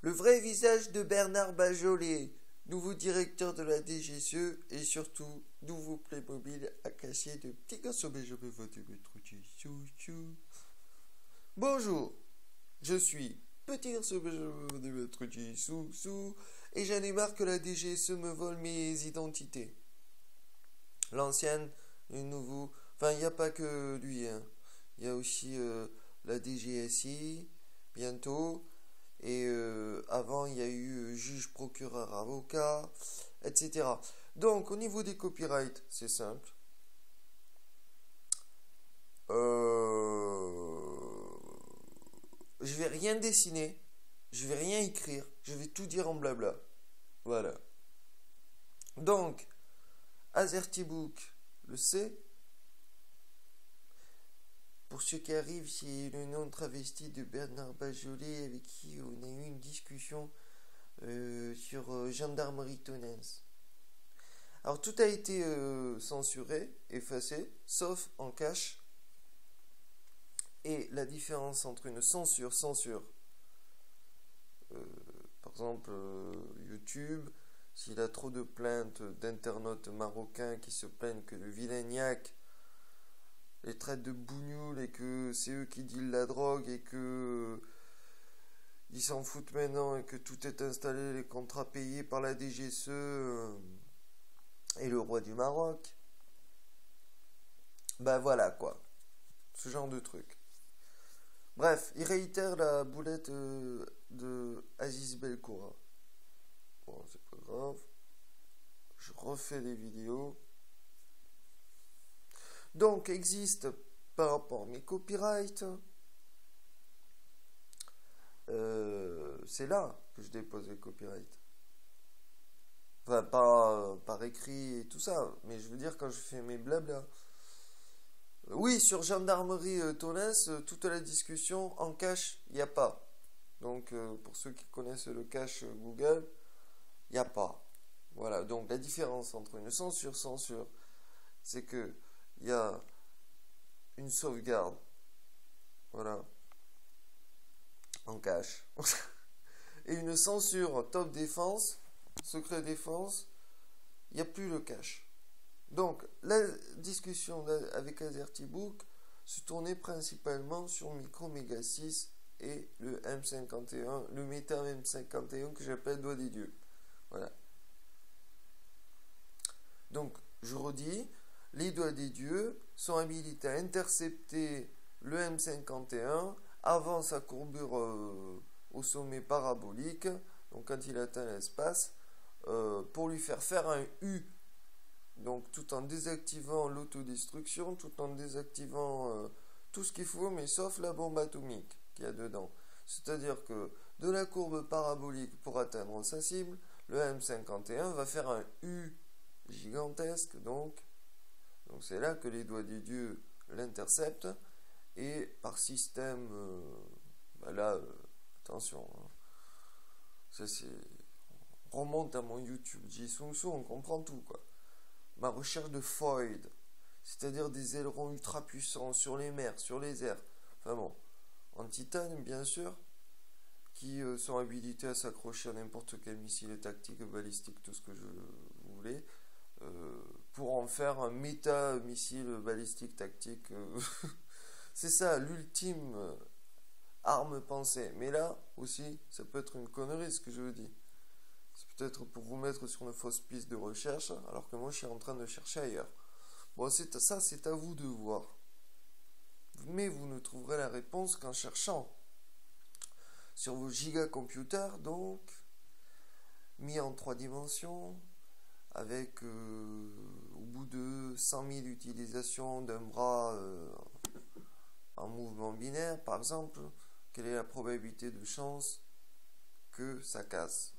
Le vrai visage de Bernard Bajolet, nouveau directeur de la DGSE et surtout nouveau Playmobil à cacher de petits garçons. Mais je me vois de mettre chou. Bonjour, je suis petit garçon, mais je me vois de mettre sous et j'en ai marre que la DGSE me vole mes identités. L'ancienne, le nouveau, enfin il n'y a pas que lui, hein. Il y a aussi la DGSI bientôt. Et avant, il y a eu juge, procureur, avocat, etc. Donc, au niveau des copyrights, c'est simple. Je vais rien dessiner, je vais rien écrire, je vais tout dire en blabla. Voilà. Donc, Azertybook le sait. Pour ceux qui arrivent, c'est le nom travesti de Bernard Bajolet avec qui on a eu une discussion sur Gendarmerie Tonens. Alors tout a été censuré, effacé, sauf en cache. Et la différence entre une censure, par exemple YouTube, s'il a trop de plaintes d'internautes marocains qui se plaignent que le Vilaignac les traite de bougnoules et que c'est eux qui dealent la drogue et que ils s'en foutent maintenant et que tout est installé, les contrats payés par la DGSE et le roi du Maroc. Ben voilà quoi, ce genre de truc. Bref, il réitère la boulette de Aziz Belkoura. Bon, c'est pas grave. Je refais des vidéos. Donc, existe par rapport à mes copyrights. C'est là que je dépose les copyrights. Enfin, pas par écrit et tout ça, mais je veux dire quand je fais mes blabla. Oui, sur Gendarmerie Tonnes, toute la discussion en cache, il n'y a pas. Donc, pour ceux qui connaissent le cache Google, il n'y a pas. Voilà, donc la différence entre une censure, c'est que il y a une sauvegarde, voilà, en cache, et une censure top défense, secret défense, il n'y a plus le cache. Donc, la discussion avec Azertybook se tournait principalement sur Micro Mega 6 et le M51, le Meta M51 que j'appelle Doigt des Dieux. Voilà. Donc, je redis, les Doigts des Dieux sont habilités à intercepter le M51 avant sa courbure au sommet parabolique, donc quand il atteint l'espace, pour lui faire un U. Donc tout en désactivant l'autodestruction, tout en désactivant tout ce qu'il faut, mais sauf la bombe atomique qu'il y a dedans. C'est-à-dire que de la courbe parabolique pour atteindre sa cible, le M51 va faire un U gigantesque, donc c'est là que les Doigts des Dieux l'interceptent, et par système, attention, hein, ça c'est, on remonte à mon YouTube Jisung, on comprend tout quoi. Ma recherche de foil, c'est-à-dire des ailerons ultra puissants sur les mers, sur les airs, enfin bon, en titane bien sûr, qui sont habilités à s'accrocher à n'importe quel missile tactique, balistique, tout ce que vous voulez, pour en faire un méta-missile balistique tactique. C'est ça, l'ultime arme pensée. Mais là aussi, ça peut être une connerie ce que je vous dis. C'est peut-être pour vous mettre sur une fausse piste de recherche, alors que moi je suis en train de chercher ailleurs. Bon, ça c'est à vous de voir. Mais vous ne trouverez la réponse qu'en cherchant sur vos gigacomputers, donc mis en 3 dimensions, avec au bout de 100 000 utilisations d'un bras en mouvement binaire, par exemple, quelle est la probabilité de chance que ça casse,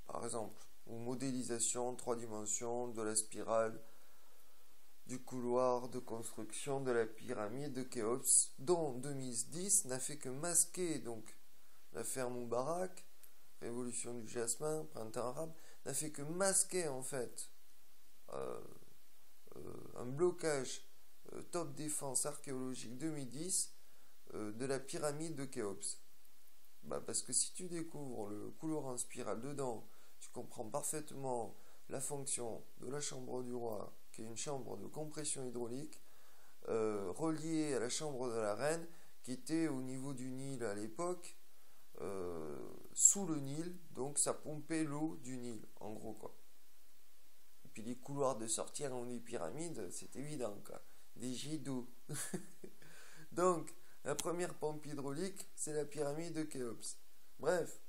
par exemple, ou modélisation en 3 dimensions de la spirale du couloir de construction de la pyramide de Khéops, dont 2010 n'a fait que masquer donc l'affaire Moubarak, révolution du jasmin, printemps arabe, n'a fait que masquer en fait un blocage top défense archéologique 2010 de la pyramide de Khéops. Parce que si tu découvres le couloir en spirale dedans, tu comprends parfaitement la fonction de la chambre du roi, qui est une chambre de compression hydraulique, reliée à la chambre de la reine, qui était au niveau du Nil à l'époque, sous le Nil, donc ça pompait l'eau du Nil, en gros, quoi. Et puis les couloirs de sortie en des pyramides, c'est évident, quoi. Des jets d'eau. Donc, la première pompe hydraulique, c'est la pyramide de Khéops. Bref.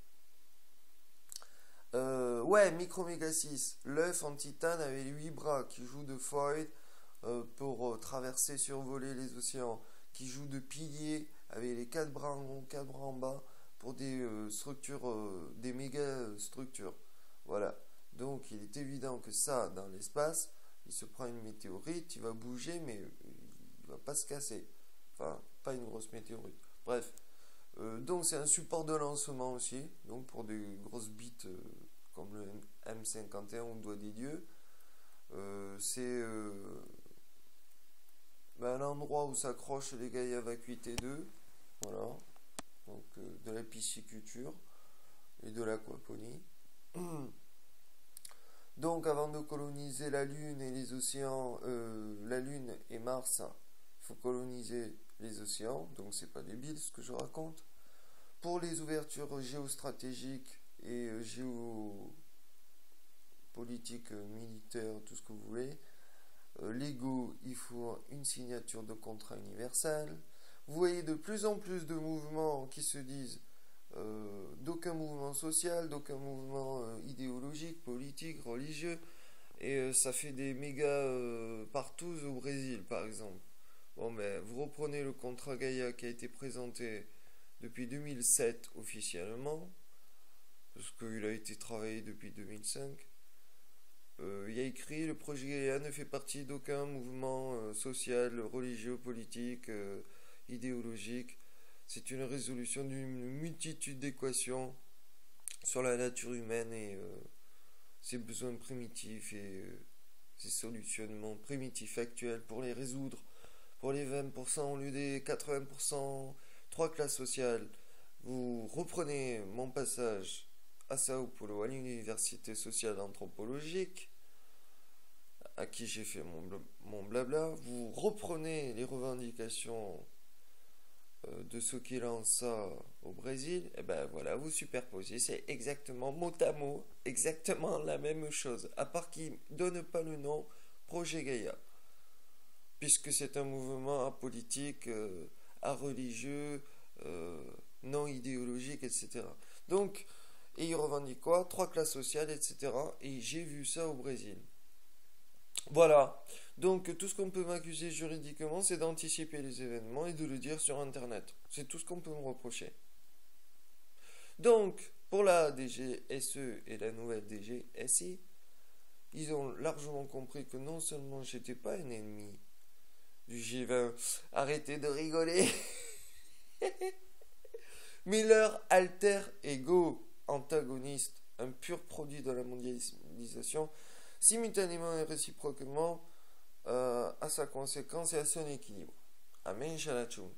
Ouais, Microméga 6. L'œuf en titane avait les 8 bras qui jouent de foil pour traverser, survoler les océans, qui joue de pilier avec les 4 bras en haut, 4 bras en bas pour des structures, des méga structures. Voilà. Donc, il est évident que ça, dans l'espace, il se prend une météorite, il va bouger, mais il va pas se casser. Enfin, pas une grosse météorite. Bref. Donc c'est un support de lancement aussi, donc pour des grosses bites comme le M51 ou le doigt des dieux. C'est un endroit où s'accrochent les Gaïa Vacuité 2, voilà, donc de la pisciculture et de l'aquaponie. Donc avant de coloniser la Lune et les océans, la Lune et Mars, il faut coloniser les océans, donc c'est pas débile ce que je raconte. Pour les ouvertures géostratégiques et géopolitiques, militaires, tout ce que vous voulez, l'ego, il faut une signature de contrat universel. Vous voyez de plus en plus de mouvements qui se disent d'aucun mouvement social, d'aucun mouvement idéologique, politique, religieux, et ça fait des méga partout au Brésil par exemple. Bon, mais vous reprenez le contrat Gaïa qui a été présenté depuis 2007 officiellement, parce qu'il a été travaillé depuis 2005. Il y a écrit: le projet Gaïa ne fait partie d'aucun mouvement social, religieux, politique, idéologique. C'est une résolution d'une multitude d'équations sur la nature humaine et ses besoins primitifs et ses solutionnements primitifs actuels pour les résoudre. Pour les 20% au lieu des 80%, 3 classes sociales. Vous reprenez mon passage à Sao Paulo, à l'université sociale anthropologique, à qui j'ai fait mon blabla. Vous reprenez les revendications de ceux qui lancent ça au Brésil. Et ben voilà, vous superposez. C'est exactement mot à mot, exactement la même chose, à part qu'ils ne donnent pas le nom Projet Gaïa, puisque c'est un mouvement apolitique, religieux, non idéologique, etc. Donc, et ils revendiquent quoi? 3 classes sociales, etc. Et j'ai vu ça au Brésil. Voilà. Donc, tout ce qu'on peut m'accuser juridiquement, c'est d'anticiper les événements et de le dire sur Internet. C'est tout ce qu'on peut me reprocher. Donc, pour la DGSE et la nouvelle DGSI, ils ont largement compris que non seulement j'étais pas un ennemi du G20, arrêtez de rigoler, mais leur alter ego antagoniste, un pur produit de la mondialisation, simultanément et réciproquement à sa conséquence et à son équilibre. Amen, Shalachum.